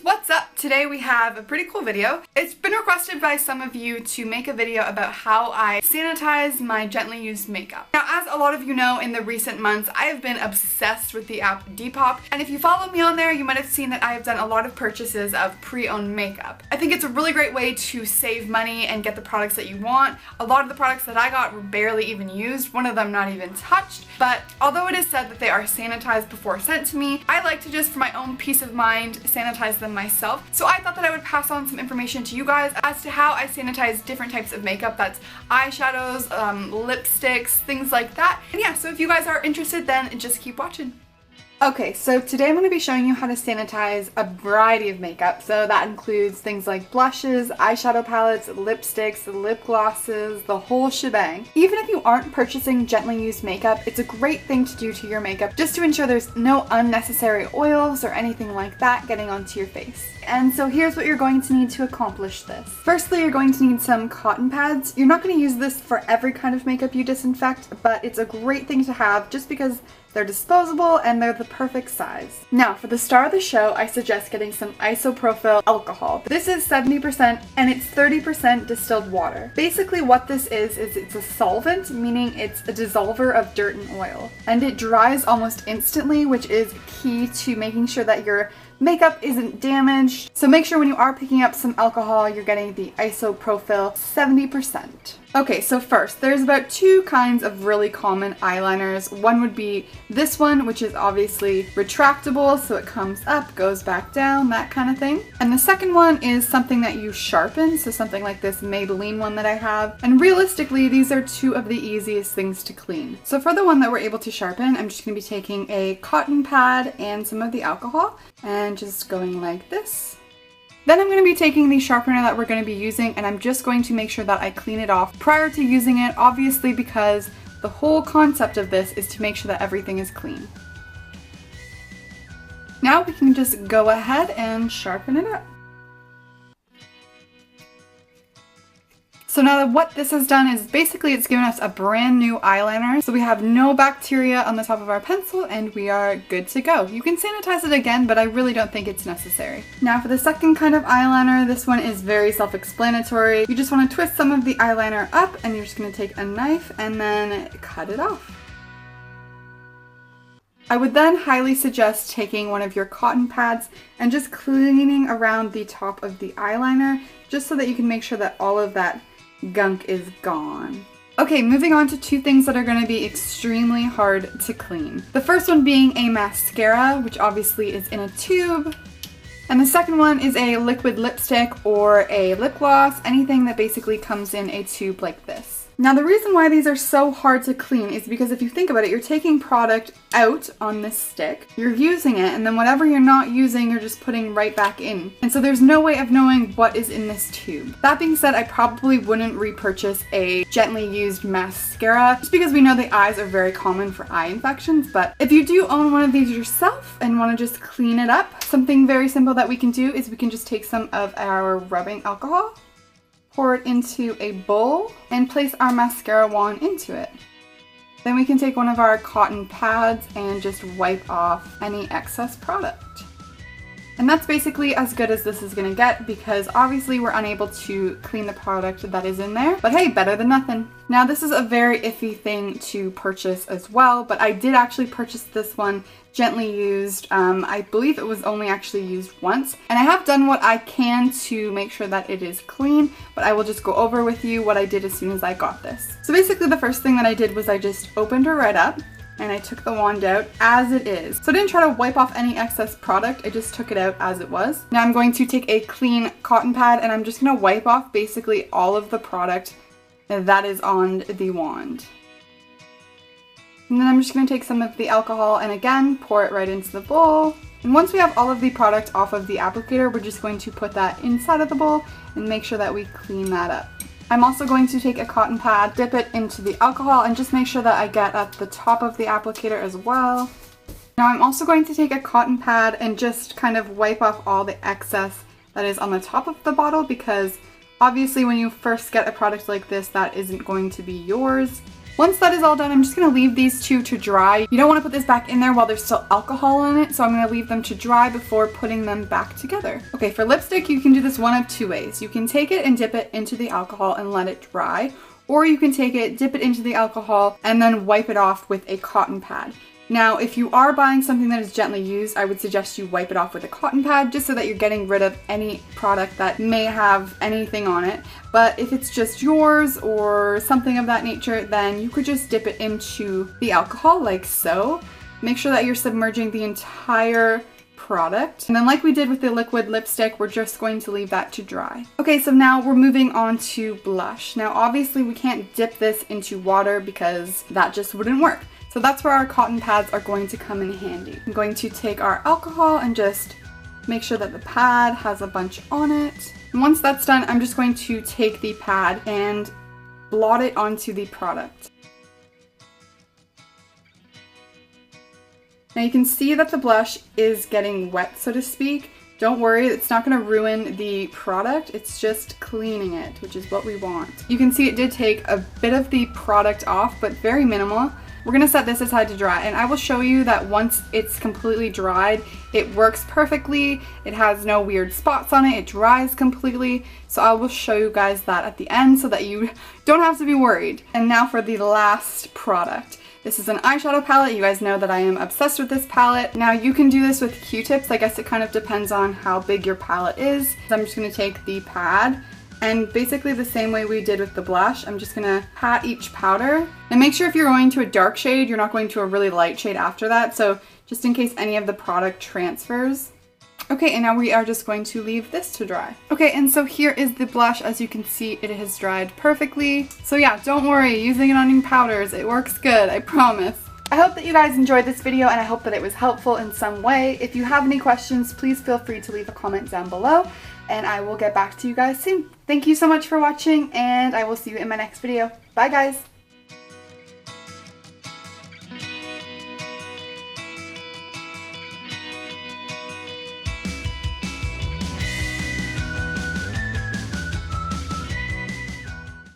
what's up? Today we have a pretty cool video. It's been requested by some of you to make a video about how I sanitize my gently used makeup. Now, as a lot of you know, in the recent months, I have been obsessed with the app Depop, and if you follow me on there, you might have seen that I have done a lot of purchases of pre-owned makeup. I think it's a really great way to save money and get the products that you want. A lot of the products that I got were barely even used, one of them not even touched, but although it is said that they are sanitized before sent to me, I like to just, for my own peace of mind, sanitize them myself. So I thought that I would pass on some information to you guys as to how I sanitize different types of makeup. That's eyeshadows, lipsticks, things like that. And yeah, so if you guys are interested, then just keep watching. Okay, so today I'm going to be showing you how to sanitize a variety of makeup. So that includes things like blushes, eyeshadow palettes, lipsticks, lip glosses, the whole shebang. Even if you aren't purchasing gently used makeup, it's a great thing to do to your makeup just to ensure there's no unnecessary oils or anything like that getting onto your face. And so here's what you're going to need to accomplish this. Firstly, you're going to need some cotton pads. You're not going to use this for every kind of makeup you disinfect, but it's a great thing to have just because they're disposable and they're the perfect size. Now, for the star of the show, I suggest getting some isopropyl alcohol. This is 70% and it's 30% distilled water. Basically what this is it's a solvent, meaning it's a dissolver of dirt and oil. And it dries almost instantly, which is key to making sure that your makeup isn't damaged. So make sure when you are picking up some alcohol, you're getting the isopropyl 70%. Okay, so first, there's about two kinds of really common eyeliners. One would be this one, which is obviously retractable, so it comes up, goes back down, that kind of thing. And the second one is something that you sharpen, so something like this Maybelline one that I have. And realistically, these are two of the easiest things to clean. So for the one that we're able to sharpen, I'm just going to be taking a cotton pad and some of the alcohol and just going like this. Then I'm going to be taking the sharpener that we're going to be using, and I'm just going to make sure that I clean it off prior to using it, obviously because the whole concept of this is to make sure that everything is clean. Now we can just go ahead and sharpen it up. So now what this has done is basically it's given us a brand new eyeliner. So we have no bacteria on the top of our pencil and we are good to go. You can sanitize it again, but I really don't think it's necessary. Now for the second kind of eyeliner, this one is very self-explanatory. You just want to twist some of the eyeliner up and you're just going to take a knife and then cut it off. I would then highly suggest taking one of your cotton pads and just cleaning around the top of the eyeliner just so that you can make sure that all of that gunk is gone. Okay, moving on to two things that are going to be extremely hard to clean. The first one being a mascara, which obviously is in a tube. And the second one is a liquid lipstick or a lip gloss, anything that basically comes in a tube like this. Now the reason why these are so hard to clean is because if you think about it, you're taking product out on this stick, you're using it, and then whatever you're not using, you're just putting right back in. And so there's no way of knowing what is in this tube. That being said, I probably wouldn't repurchase a gently used mascara just because we know the eyes are very common for eye infections. But if you do own one of these yourself and want to just clean it up, something very simple that we can do is we can just take some of our rubbing alcohol, pour it into a bowl, and place our mascara wand into it. Then we can take one of our cotton pads and just wipe off any excess product. And that's basically as good as this is going to get because obviously we're unable to clean the product that is in there. But hey, better than nothing. Now this is a very iffy thing to purchase as well, but I did actually purchase this one gently used. I believe it was only actually used once. And I have done what I can to make sure that it is clean, but I will just go over with you what I did as soon as I got this. So basically the first thing that I did was I just opened her right up and I took the wand out as it is. So I didn't try to wipe off any excess product, I just took it out as it was. Now I'm going to take a clean cotton pad and I'm just going to wipe off basically all of the product that is on the wand. And then I'm just going to take some of the alcohol and again pour it right into the bowl. And once we have all of the product off of the applicator, we're just going to put that inside of the bowl and make sure that we clean that up. I'm also going to take a cotton pad, dip it into the alcohol, and just make sure that I get at the top of the applicator as well. Now I'm also going to take a cotton pad and just kind of wipe off all the excess that is on the top of the bottle because obviously when you first get a product like this that isn't going to be yours. Once that is all done, I'm just going to leave these two to dry. You don't want to put this back in there while there's still alcohol in it, so I'm going to leave them to dry before putting them back together. Okay, for lipstick, you can do this one of two ways. You can take it and dip it into the alcohol and let it dry, or you can take it, dip it into the alcohol, and then wipe it off with a cotton pad. Now, if you are buying something that is gently used, I would suggest you wipe it off with a cotton pad just so that you're getting rid of any product that may have anything on it. But if it's just yours or something of that nature, then you could just dip it into the alcohol like so. Make sure that you're submerging the entire product. And then like we did with the liquid lipstick, we're just going to leave that to dry. Okay, so now we're moving on to blush. Now, obviously we can't dip this into water because that just wouldn't work. So that's where our cotton pads are going to come in handy. I'm going to take our alcohol and just make sure that the pad has a bunch on it. And once that's done, I'm just going to take the pad and blot it onto the product. Now you can see that the blush is getting wet, so to speak. Don't worry, it's not going to ruin the product, it's just cleaning it, which is what we want. You can see it did take a bit of the product off, but very minimal. We're going to set this aside to dry, and I will show you that once it's completely dried, it works perfectly, it has no weird spots on it, it dries completely, so I will show you guys that at the end so that you don't have to be worried. And now for the last product. This is an eyeshadow palette. You guys know that I am obsessed with this palette. Now you can do this with Q-tips. I guess it kind of depends on how big your palette is. So I'm just going to take the pad and basically the same way we did with the blush, I'm just going to pat each powder. And make sure if you're going to a dark shade, you're not going to a really light shade after that. So just in case any of the product transfers. Okay, and now we are just going to leave this to dry. Okay, and so here is the blush. As you can see, it has dried perfectly. So yeah, don't worry, using it on your powders, it works good, I promise. I hope that you guys enjoyed this video and I hope that it was helpful in some way. If you have any questions, please feel free to leave a comment down below and I will get back to you guys soon. Thank you so much for watching and I will see you in my next video. Bye guys!